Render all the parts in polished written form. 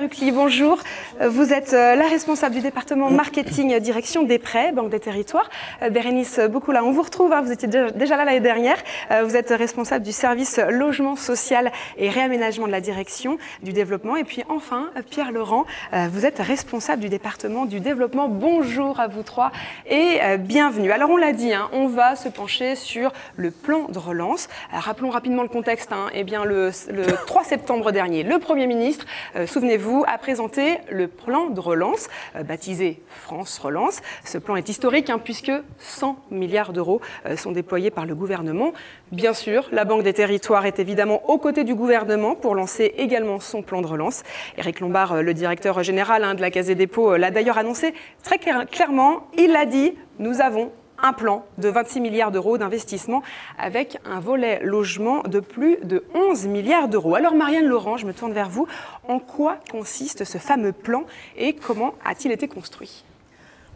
Rucli, bonjour. Vous êtes la responsable du département marketing direction des prêts, Banque des Territoires. Bérénice Boukoula, on vous retrouve, vous étiez déjà là l'année dernière. Vous êtes responsable du service logement social et réaménagement de la direction du développement. Et puis enfin, Pierre Laurent, vous êtes responsable du département du développement. Bonjour à vous trois et bienvenue. Alors on l'a dit, on va se pencher sur le plan de relance. Rappelons rapidement le contexte. Eh bien, le 3 septembre dernier, le Premier ministre, souvenez-vous, a présenté le plan de relance, baptisé France Relance. Ce plan est historique puisque 100 milliards d'euros sont déployés par le gouvernement. Bien sûr, la Banque des Territoires est évidemment aux côtés du gouvernement pour lancer également son plan de relance. Éric Lombard, le directeur général de la Caisse des dépôts, l'a d'ailleurs annoncé très clairement. Il l'a dit, nous avons un plan de 26 milliards d'euros d'investissement avec un volet logement de plus de 11 milliards d'euros. Alors Marianne Laurent, je me tourne vers vous. En quoi consiste ce fameux plan et comment a-t-il été construit ?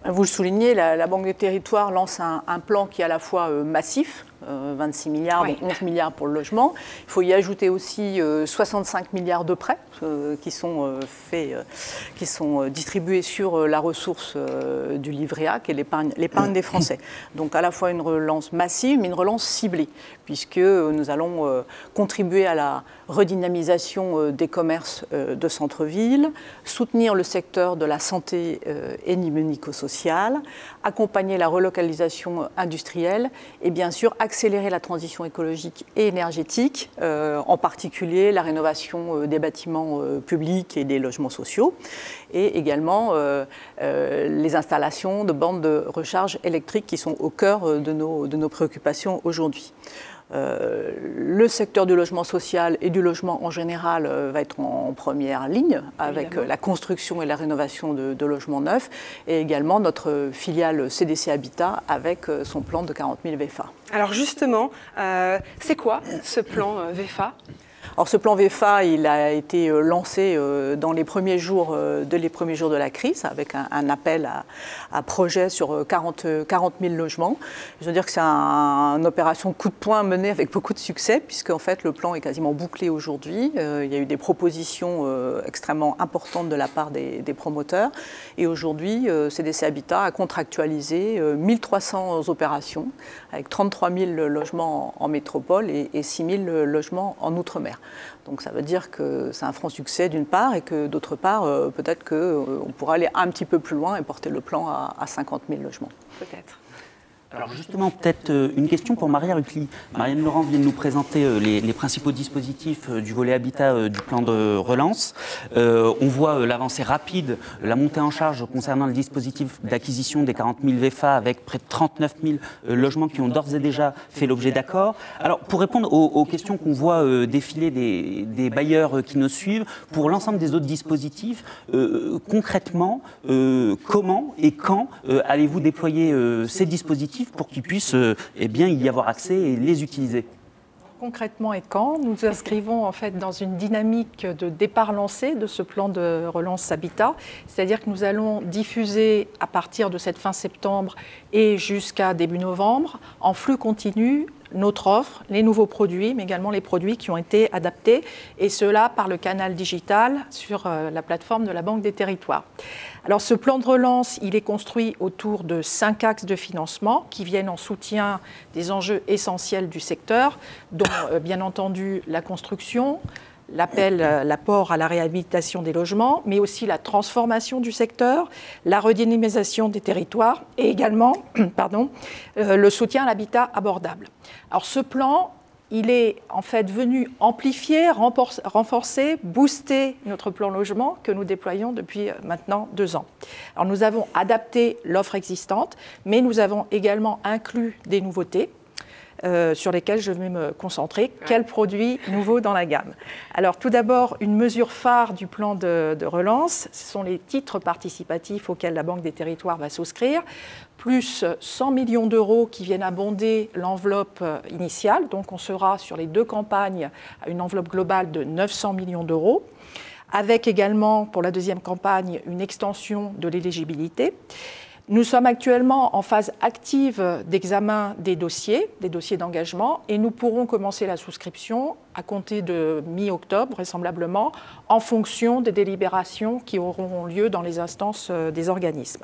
Vous le soulignez, la Banque des Territoires lance un plan qui est à la fois massif, 26 milliards, donc 11 milliards pour le logement. Il faut y ajouter aussi 65 milliards de prêts qui sont distribués sur la ressource du livret A, qui est l'épargne des Français. Donc à la fois une relance massive, mais une relance ciblée, puisque nous allons contribuer à la redynamisation des commerces de centre-ville, soutenir le secteur de la santé et médico-sociale, accompagner la relocalisation industrielle et bien sûr accélérer la transition écologique et énergétique, en particulier la rénovation des bâtiments publics et des logements sociaux, et également les installations de bornes de recharge électrique qui sont au cœur de nos préoccupations aujourd'hui. Le secteur du logement social et du logement en général va être en première ligne avec la construction et la rénovation de logements neufs et également notre filiale CDC Habitat avec son plan de 40 000 VFA. Alors justement, c'est quoi ce plan VFA ? Alors ce plan VFA, il a été lancé dans les premiers jours de la crise avec un appel à projet sur 40 000 logements. Je veux dire que c'est une opération coup de poing menée avec beaucoup de succès puisque en fait le plan est quasiment bouclé aujourd'hui. Il y a eu des propositions extrêmement importantes de la part des promoteurs et aujourd'hui CDC Habitat a contractualisé 1300 opérations avec 33 000 logements en métropole et 6 000 logements en outre-mer. Donc ça veut dire que c'est un franc succès d'une part et que d'autre part, peut-être qu'on pourra aller un petit peu plus loin et porter le plan à 50 000 logements. Peut-être. Alors justement, peut-être une question pour Maria Rucli. Marianne Laurent vient de nous présenter les principaux dispositifs du volet habitat du plan de relance. On voit l'avancée rapide, la montée en charge concernant le dispositif d'acquisition des 40 000 VFA avec près de 39 000 logements qui ont d'ores et déjà fait l'objet d'accords. Alors pour répondre aux questions qu'on voit défiler des bailleurs qui nous suivent, pour l'ensemble des autres dispositifs, concrètement, comment et quand allez-vous déployer ces dispositifs pour qu'ils puissent y avoir accès et les utiliser? Concrètement et quand nous inscrivons en fait dans une dynamique de départ lancé de ce plan de relance Habitat, c'est-à-dire que nous allons diffuser à partir de cette fin septembre et jusqu'à début novembre en flux continu notre offre, les nouveaux produits, mais également les produits qui ont été adaptés, et cela par le canal digital sur la plateforme de la Banque des Territoires. Alors ce plan de relance, il est construit autour de 5 axes de financement qui viennent en soutien des enjeux essentiels du secteur, dont bien entendu la construction, l'apport à la réhabilitation des logements, mais aussi la transformation du secteur, la redynamisation des territoires et également le soutien à l'habitat abordable. Alors ce plan, il est en fait venu amplifier, renforcer, booster notre plan logement que nous déployons depuis maintenant 2 ans. Alors nous avons adapté l'offre existante, mais nous avons également inclus des nouveautés. Sur lesquels je vais me concentrer. Quels produits nouveaux dans la gamme? Alors tout d'abord, une mesure phare du plan de relance, ce sont les titres participatifs auxquels la Banque des Territoires va souscrire, plus 100 millions d'euros qui viennent abonder l'enveloppe initiale. Donc on sera sur les 2 campagnes à une enveloppe globale de 900 millions d'euros, avec également pour la 2e campagne une extension de l'éligibilité. Nous sommes actuellement en phase active d'examen des dossiers d'engagement, et nous pourrons commencer la souscription à compter de mi-octobre, vraisemblablement, en fonction des délibérations qui auront lieu dans les instances des organismes.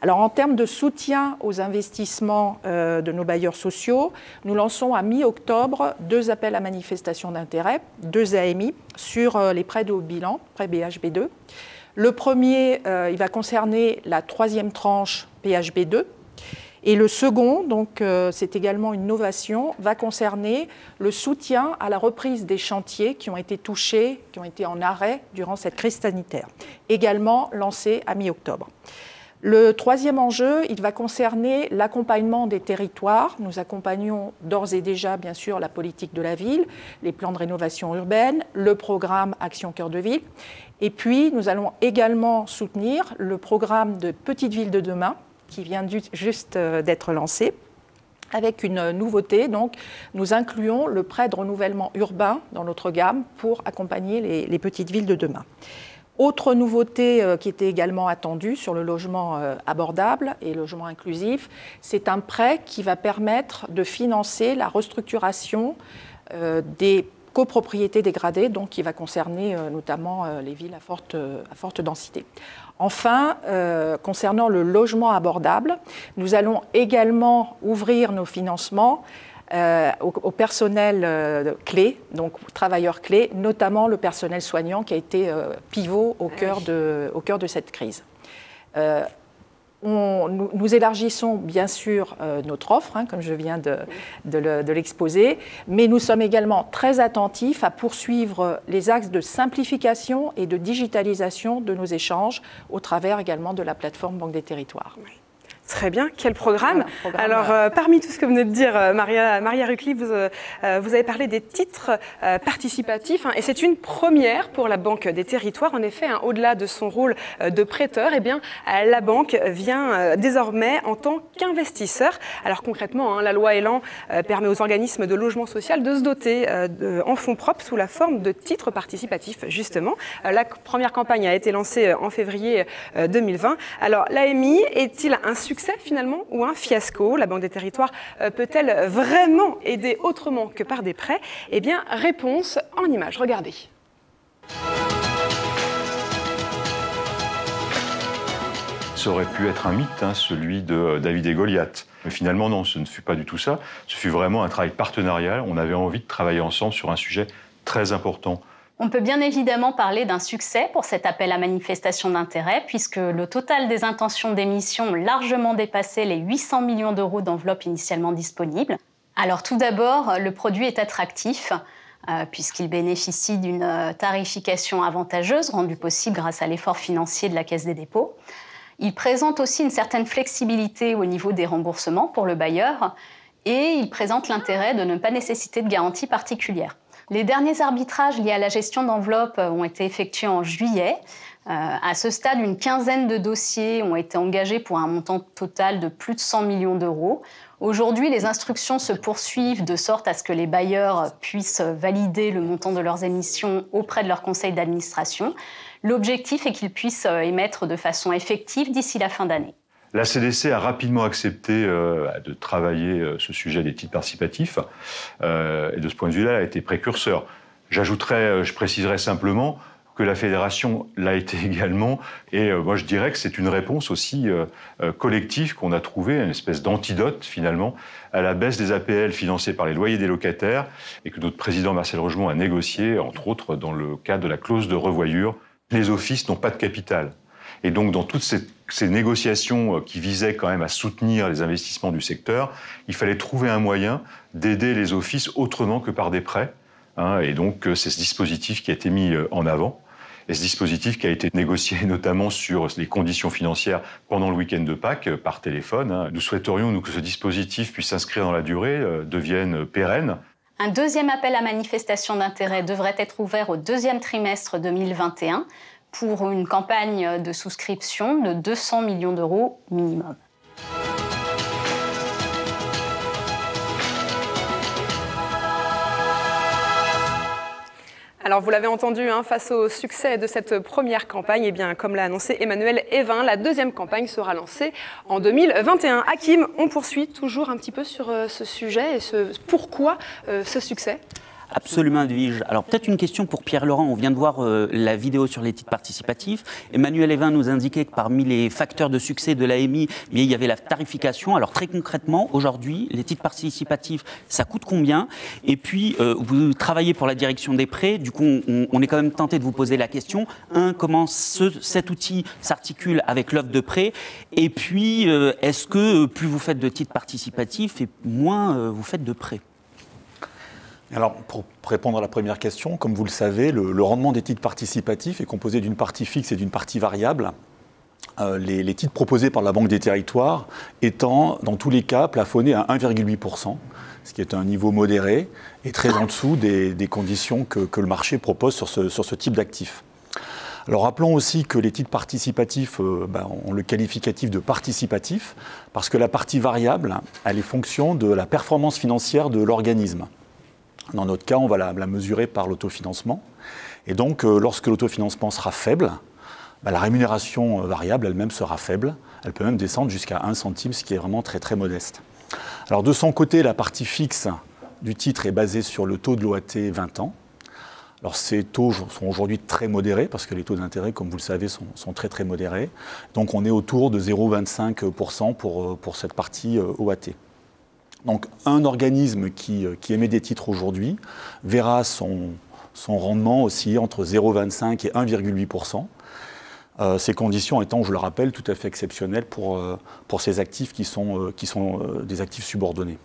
Alors, en termes de soutien aux investissements de nos bailleurs sociaux, nous lançons à mi-octobre 2 appels à manifestation d'intérêt, 2 AMI, sur les prêts de haut bilan, prêts BHB2. Le premier, il va concerner la 3e tranche PHB2. Et le second, donc c'est également une novation, va concerner le soutien à la reprise des chantiers qui ont été touchés, qui ont été en arrêt durant cette crise sanitaire, également lancé à mi-octobre. Le 3e enjeu, il va concerner l'accompagnement des territoires. Nous accompagnons d'ores et déjà, bien sûr, la politique de la ville, les plans de rénovation urbaine, le programme Action Cœur de Ville. Et puis, nous allons également soutenir le programme de Petites Villes de demain, qui vient juste d'être lancé, avec une nouveauté. Donc, nous incluons le prêt de renouvellement urbain dans notre gamme pour accompagner les petites villes de demain. Autre nouveauté qui était également attendue sur le logement abordable et logement inclusif, c'est un prêt qui va permettre de financer la restructuration des copropriétés dégradées, donc qui va concerner notamment les villes à forte densité. Enfin, concernant le logement abordable, nous allons également ouvrir nos financements au personnel clé, donc travailleurs clés, notamment le personnel soignant qui a été pivot au cœur de cette crise. Nous élargissons bien sûr notre offre, comme je viens de l'exposer, mais nous sommes également très attentifs à poursuivre les axes de simplification et de digitalisation de nos échanges au travers également de la plateforme Banque des Territoires. Oui. Très bien, quel programme. Alors, parmi tout ce que vous venez de dire, Maria Rucli, vous avez parlé des titres participatifs, et c'est une première pour la Banque des Territoires. En effet, au-delà de son rôle de prêteur, eh bien, la banque vient désormais en tant qu'investisseur. Alors concrètement, la loi Elan permet aux organismes de logement social de se doter en fonds propres sous la forme de titres participatifs, justement. La première campagne a été lancée en février 2020. Alors, l'AMI est-il un succès finalement ou un fiasco? La Banque des Territoires peut-elle vraiment aider autrement que par des prêts? Eh bien, réponse en images. Regardez. Ça aurait pu être un mythe, celui de David et Goliath. Mais finalement, non, ce ne fut pas du tout ça. Ce fut vraiment un travail partenarial. On avait envie de travailler ensemble sur un sujet très important. On peut bien évidemment parler d'un succès pour cet appel à manifestation d'intérêt, puisque le total des intentions d'émission ont largement dépassé les 800 millions d'euros d'enveloppe initialement disponibles. Alors tout d'abord, le produit est attractif, puisqu'il bénéficie d'une tarification avantageuse, rendue possible grâce à l'effort financier de la Caisse des dépôts. Il présente aussi une certaine flexibilité au niveau des remboursements pour le bailleur, et il présente l'intérêt de ne pas nécessiter de garantie particulière. Les derniers arbitrages liés à la gestion d'enveloppes ont été effectués en juillet. À ce stade, une quinzaine de dossiers ont été engagés pour un montant total de plus de 100 millions d'euros. Aujourd'hui, les instructions se poursuivent de sorte à ce que les bailleurs puissent valider le montant de leurs émissions auprès de leur conseil d'administration. L'objectif est qu'ils puissent émettre de façon effective d'ici la fin d'année. La CDC a rapidement accepté de travailler ce sujet des titres participatifs et de ce point de vue-là, elle a été précurseur. J'ajouterais, je préciserais simplement que la Fédération l'a été également et moi je dirais que c'est une réponse aussi collective qu'on a trouvée, une espèce d'antidote finalement à la baisse des APL financées par les loyers des locataires et que notre président Marcel Rogemont a négocié, entre autres dans le cadre de la clause de revoyure. Les offices n'ont pas de capital. Et donc, dans toutes ces négociations qui visaient quand même à soutenir les investissements du secteur, il fallait trouver un moyen d'aider les offices autrement que par des prêts. Et donc, c'est ce dispositif qui a été mis en avant. Et ce dispositif qui a été négocié notamment sur les conditions financières pendant le week-end de Pâques par téléphone. Nous souhaiterions, nous, que ce dispositif puisse s'inscrire dans la durée, devienne pérenne. Un deuxième appel à manifestation d'intérêt devrait être ouvert au deuxième trimestre 2021 pour une campagne de souscription de 200 millions d'euros minimum. Alors vous l'avez entendu, face au succès de cette première campagne, eh bien, comme l'a annoncé Emmanuel Evin, la deuxième campagne sera lancée en 2021. Hakim, on poursuit toujours un petit peu sur ce sujet et pourquoi ce succès ? Absolument, Edwige. Alors peut-être une question pour Pierre-Laurent. On vient de voir la vidéo sur les titres participatifs. Emmanuel Evin nous indiquait que parmi les facteurs de succès de l'AMI, il y avait la tarification. Alors très concrètement, aujourd'hui, les titres participatifs, ça coûte combien? Et puis, vous travaillez pour la direction des prêts. Du coup, on est quand même tenté de vous poser la question. Comment cet outil s'articule avec l'offre de prêt? Et puis, est-ce que plus vous faites de titres participatifs et moins vous faites de prêts? Alors, pour répondre à la première question, comme vous le savez, le rendement des titres participatifs est composé d'une partie fixe et d'une partie variable. Les titres proposés par la Banque des Territoires étant, dans tous les cas, plafonnés à 1,8%, ce qui est un niveau modéré et très en dessous des conditions que le marché propose sur ce type d'actifs. Alors rappelons aussi que les titres participatifs ont le qualificatif de participatif parce que la partie variable, elle est fonction de la performance financière de l'organisme. Dans notre cas, on va la mesurer par l'autofinancement. Et donc, lorsque l'autofinancement sera faible, la rémunération variable elle-même sera faible. Elle peut même descendre jusqu'à 1 centime, ce qui est vraiment très très modeste. Alors de son côté, la partie fixe du titre est basée sur le taux de l'OAT 20 ans. Alors ces taux sont aujourd'hui très modérés, parce que les taux d'intérêt, comme vous le savez, sont très très modérés. Donc on est autour de 0,25% pour cette partie OAT. Donc un organisme qui émet des titres aujourd'hui verra son rendement osciller entre 0,25 et 1,8%. Ces conditions étant, je le rappelle, tout à fait exceptionnelles pour ces actifs qui sont des actifs subordonnés.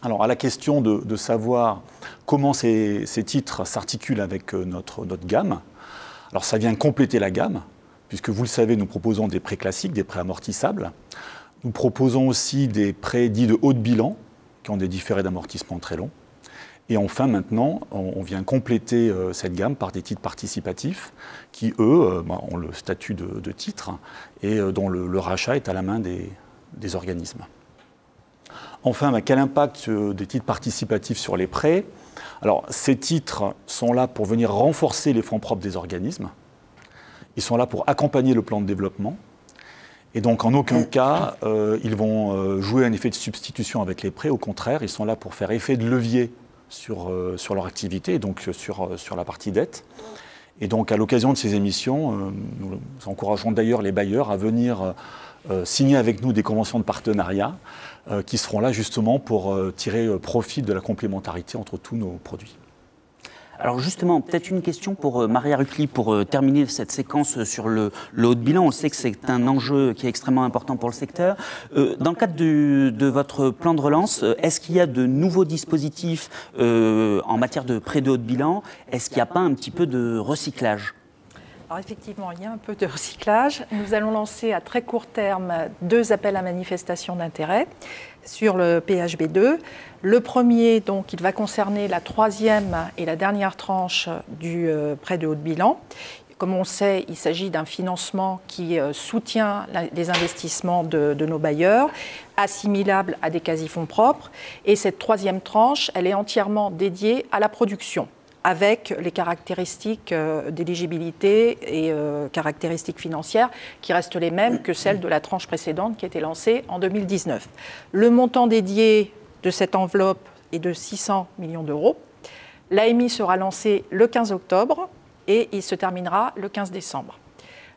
Alors à la question de savoir comment ces titres s'articulent avec notre gamme, alors ça vient compléter la gamme, puisque vous le savez, nous proposons des prêts classiques, des prêts amortissables. Nous proposons aussi des prêts dits de haut de bilan, qui ont des différés d'amortissement très longs. Et enfin, maintenant, on vient compléter cette gamme par des titres participatifs qui, eux, ont le statut de titre et dont le rachat est à la main des organismes. Enfin, quel impact des titres participatifs sur les prêts? Alors, ces titres sont là pour venir renforcer les fonds propres des organismes. Ils sont là pour accompagner le plan de développement. Et donc, en aucun cas, ils vont jouer un effet de substitution avec les prêts. Au contraire, ils sont là pour faire effet de levier sur leur activité, et donc sur la partie dette. Et donc, à l'occasion de ces émissions, nous encourageons d'ailleurs les bailleurs à venir signer avec nous des conventions de partenariat qui seront là justement pour tirer profit de la complémentarité entre tous nos produits. Alors justement, peut-être une question pour Maria Rucli pour terminer cette séquence sur le haut de bilan. On sait que c'est un enjeu qui est extrêmement important pour le secteur. Dans le cadre de votre plan de relance, est-ce qu'il y a de nouveaux dispositifs en matière de prêt de haut de bilan? Est-ce qu'il n'y a pas un petit peu de recyclage? Alors effectivement, il y a un peu de recyclage. Nous allons lancer à très court terme 2 appels à manifestation d'intérêt sur le PHB2. Le premier, donc, il va concerner la 3e et la dernière tranche du prêt de haut de bilan. Comme on sait, il s'agit d'un financement qui soutient les investissements de nos bailleurs, assimilable à des quasi-fonds propres. Et cette 3e tranche, elle est entièrement dédiée à la production, avec les caractéristiques d'éligibilité et caractéristiques financières qui restent les mêmes que celles de la tranche précédente qui a été lancée en 2019. Le montant dédié de cette enveloppe est de 600 millions d'euros. L'AMI sera lancé le 15 octobre et il se terminera le 15 décembre.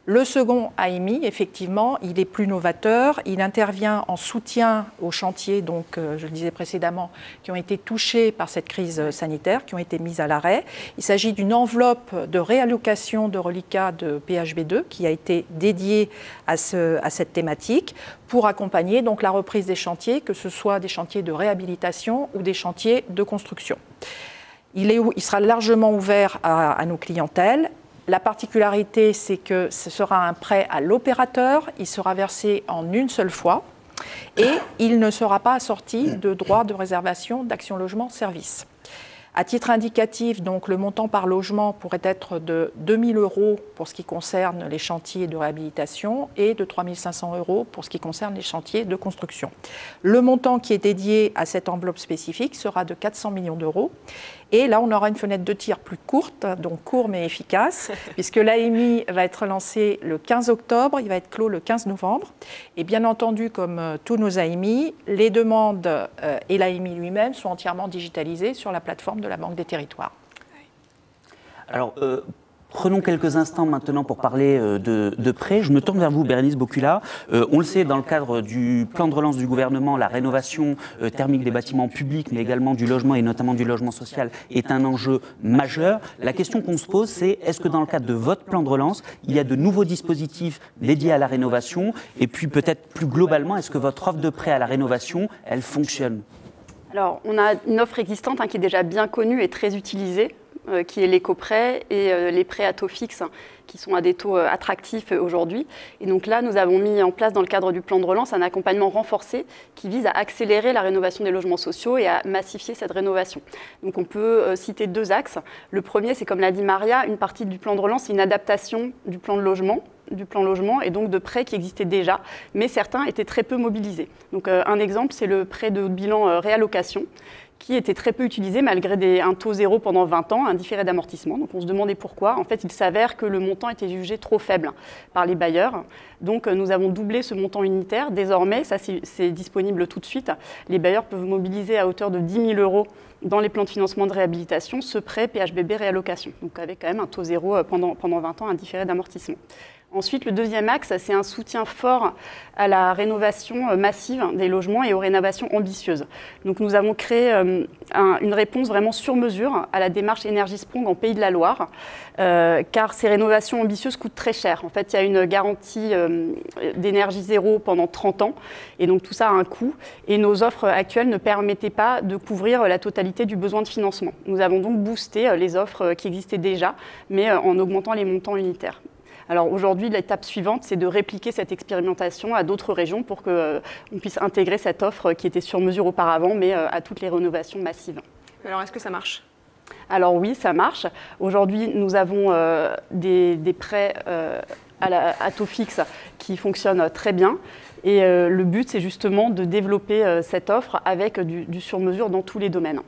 Le second AMI, effectivement, il est plus novateur. Il intervient en soutien aux chantiers, donc, je le disais précédemment, qui ont été touchés par cette crise sanitaire, qui ont été mis à l'arrêt. Il s'agit d'une enveloppe de réallocation de reliquats de PHB2 qui a été dédiée à cette thématique pour accompagner donc la reprise des chantiers, que ce soit des chantiers de réhabilitation ou des chantiers de construction. Il sera largement ouvert à nos clientèles. La particularité, c'est que ce sera un prêt à l'opérateur, il sera versé en une seule fois et il ne sera pas assorti de droit de réservation d'Action Logement Service. À titre indicatif, donc, le montant par logement pourrait être de 2 000 € pour ce qui concerne les chantiers de réhabilitation et de 3 500 € pour ce qui concerne les chantiers de construction. Le montant qui est dédié à cette enveloppe spécifique sera de 400 millions d'euros Et là, on aura une fenêtre de tir plus courte, donc court mais efficace, puisque l'AMI va être lancé le 15 octobre, il va être clos le 15 novembre. Et bien entendu, comme tous nos AMI, les demandes et l'AMI lui-même sont entièrement digitalisées sur la plateforme de la Banque des Territoires. Alors, prenons quelques instants maintenant pour parler de prêts. Je me tourne vers vous, Bérénice Bocula. On le sait, dans le cadre du plan de relance du gouvernement, la rénovation thermique des bâtiments publics, mais également du logement et notamment du logement social, est un enjeu majeur. La question qu'on se pose, c'est est-ce que dans le cadre de votre plan de relance, il y a de nouveaux dispositifs dédiés à la rénovation? Et puis peut-être plus globalement, est-ce que votre offre de prêt à la rénovation, elle fonctionne? Alors, on a une offre existante qui est déjà bien connue et très utilisée, qui est l'éco-prêt et les prêts à taux fixe, qui sont à des taux attractifs aujourd'hui. Et donc là, nous avons mis en place dans le cadre du plan de relance un accompagnement renforcé qui vise à accélérer la rénovation des logements sociaux et à massifier cette rénovation. Donc on peut citer 2 axes. Le premier, c'est comme l'a dit Maria, une partie du plan de relance, c'est une adaptation du plan logement et donc de prêts qui existaient déjà, mais certains étaient très peu mobilisés. Donc un exemple, c'est le prêt de bilan réallocation, qui était très peu utilisé malgré un taux zéro pendant 20 ans, un différé d'amortissement. Donc on se demandait pourquoi. En fait, il s'avère que le montant était jugé trop faible par les bailleurs. Donc nous avons doublé ce montant unitaire. Désormais, ça c'est disponible tout de suite. Les bailleurs peuvent mobiliser à hauteur de 10 000 € dans les plans de financement de réhabilitation ce prêt PHBB réallocation. Donc avec quand même un taux zéro pendant 20 ans, un différé d'amortissement. Ensuite, le deuxième axe, c'est un soutien fort à la rénovation massive des logements et aux rénovations ambitieuses. Donc nous avons créé une réponse vraiment sur mesure à la démarche Énergie-Sprong en Pays de la Loire, car ces rénovations ambitieuses coûtent très cher. En fait, il y a une garantie d'énergie zéro pendant 30 ans, et donc tout ça a un coût. Et nos offres actuelles ne permettaient pas de couvrir la totalité du besoin de financement. Nous avons donc boosté les offres qui existaient déjà, mais en augmentant les montants unitaires. Alors aujourd'hui, l'étape suivante, c'est de répliquer cette expérimentation à d'autres régions pour qu'on puisse intégrer cette offre qui était sur mesure auparavant, mais à toutes les rénovations massives. Alors, est-ce que ça marche ? Alors oui, ça marche. Aujourd'hui, nous avons des prêts à taux fixe qui fonctionnent très bien. Et le but, c'est justement de développer cette offre avec du sur-mesure dans tous les domaines.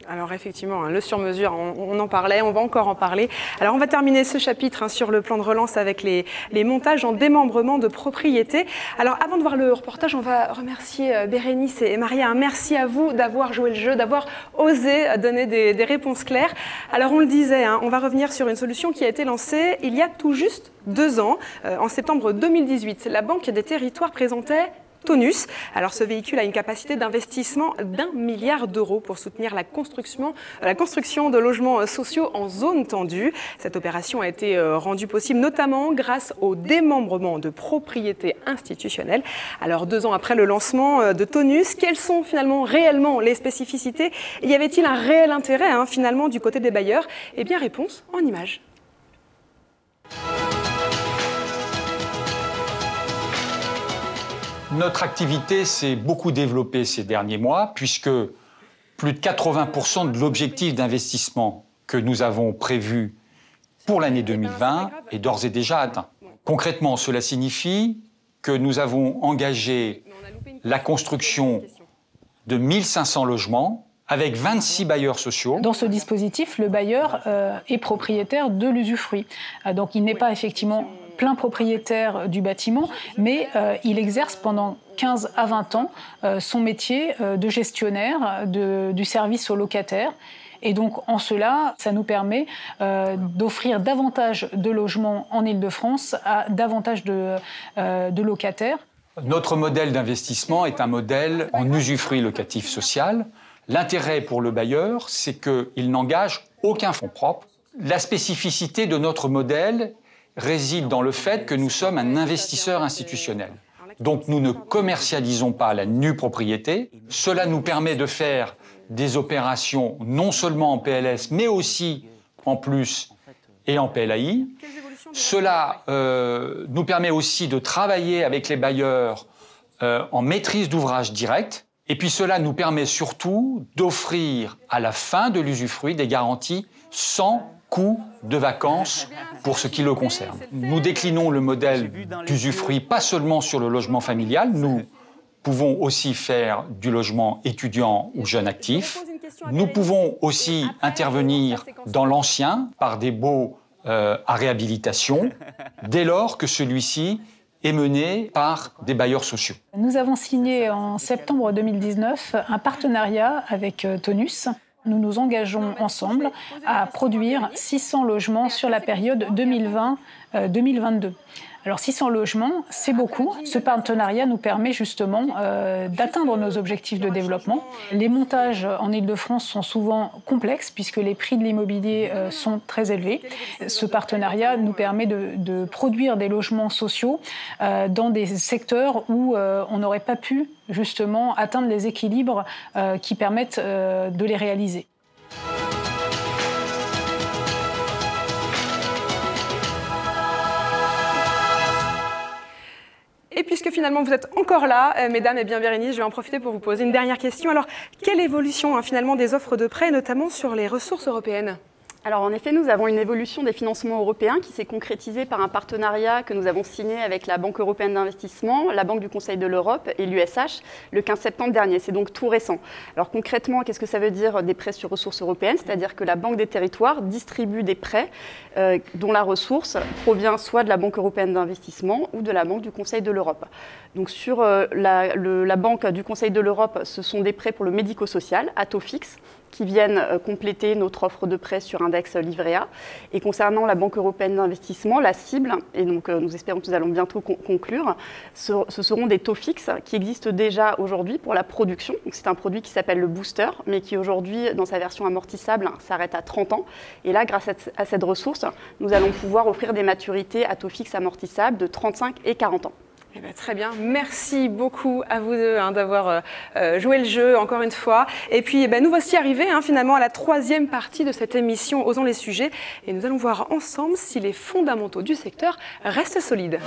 Alors effectivement, le sur-mesure, on en parlait, on va encore en parler. Alors on va terminer ce chapitre sur le plan de relance avec les montages en démembrement de propriétés. Alors avant de voir le reportage, on va remercier Bérénice et Maria. Merci à vous d'avoir joué le jeu, d'avoir osé donner des réponses claires. Alors on le disait, on va revenir sur une solution qui a été lancée il y a tout juste 2 ans, en septembre 2018. La Banque des Territoires présentait Tonus. Alors ce véhicule a une capacité d'investissement d'1 milliard d'euros pour soutenir la construction de logements sociaux en zone tendue. Cette opération a été rendue possible notamment grâce au démembrement de propriétés institutionnelles. Alors 2 ans après le lancement de Tonus, quelles sont finalement réellement les spécificités? Y avait-il un réel intérêt finalement du côté des bailleurs? Eh bien réponse en images. Notre activité s'est beaucoup développée ces derniers mois, puisque plus de 80% de l'objectif d'investissement que nous avons prévu pour l'année 2020 est d'ores et déjà atteint. Concrètement, cela signifie que nous avons engagé la construction de 1500 logements avec 26 bailleurs sociaux. Dans ce dispositif, le bailleur est propriétaire de l'usufruit. Donc il n'est pas effectivement plein propriétaire du bâtiment, mais il exerce pendant 15 à 20 ans son métier de gestionnaire du service aux locataires. Et donc, en cela, ça nous permet d'offrir davantage de logements en Île-de-France à davantage de locataires. Notre modèle d'investissement est un modèle en usufruit locatif social. L'intérêt pour le bailleur, c'est qu'il n'engage aucun fonds propre. La spécificité de notre modèle réside dans le fait que nous sommes un investisseur institutionnel. Donc nous ne commercialisons pas la nue propriété. Cela nous permet de faire des opérations non seulement en PLS, mais aussi en plus et en PLAI. Cela nous permet aussi de travailler avec les bailleurs en maîtrise d'ouvrage direct. Et puis cela nous permet surtout d'offrir à la fin de l'usufruit des garanties sans coût de vacances pour ce qui le concerne. Nous déclinons le modèle d'usufruit pas seulement sur le logement familial, nous pouvons aussi faire du logement étudiant ou jeune actif. Nous pouvons aussi intervenir dans l'ancien par des baux à réhabilitation, dès lors que celui-ci est mené par des bailleurs sociaux. Nous avons signé en septembre 2019 un partenariat avec Tonus. Nous nous engageons ensemble à produire 600 logements sur la période 2020-2022. Alors 600 logements, c'est beaucoup. Ce partenariat nous permet justement d'atteindre nos objectifs de développement. Les montages en Île-de-France sont souvent complexes puisque les prix de l'immobilier sont très élevés. Ce partenariat nous permet de produire des logements sociaux dans des secteurs où on n'aurait pas pu justement atteindre les équilibres qui permettent de les réaliser. Et puisque finalement vous êtes encore là, mesdames, et bien Bérénice, je vais en profiter pour vous poser une dernière question. Alors, quelle évolution finalement des offres de prêt, notamment sur les ressources européennes ? Alors en effet, nous avons une évolution des financements européens qui s'est concrétisée par un partenariat que nous avons signé avec la Banque européenne d'investissement, la Banque du Conseil de l'Europe et l'USH le 15 septembre dernier. C'est donc tout récent. Alors concrètement, qu'est-ce que ça veut dire des prêts sur ressources européennes ? C'est-à-dire que la Banque des territoires distribue des prêts dont la ressource provient soit de la Banque européenne d'investissement ou de la Banque du Conseil de l'Europe. Donc sur la Banque du Conseil de l'Europe, ce sont des prêts pour le médico-social à taux fixe, qui viennent compléter notre offre de prêt sur index livret A. Et concernant la Banque européenne d'investissement, la cible, et donc nous espérons que nous allons bientôt conclure, ce seront des taux fixes qui existent déjà aujourd'hui pour la production. C'est un produit qui s'appelle le booster, mais qui aujourd'hui, dans sa version amortissable, s'arrête à 30 ans. Et là, grâce à cette ressource, nous allons pouvoir offrir des maturités à taux fixe amortissables de 35 et 40 ans. Eh bien, très bien, merci beaucoup à vous deux d'avoir joué le jeu encore une fois. Et puis nous voici arrivés finalement à la troisième partie de cette émission Osons les sujets. Et nous allons voir ensemble si les fondamentaux du secteur restent solides.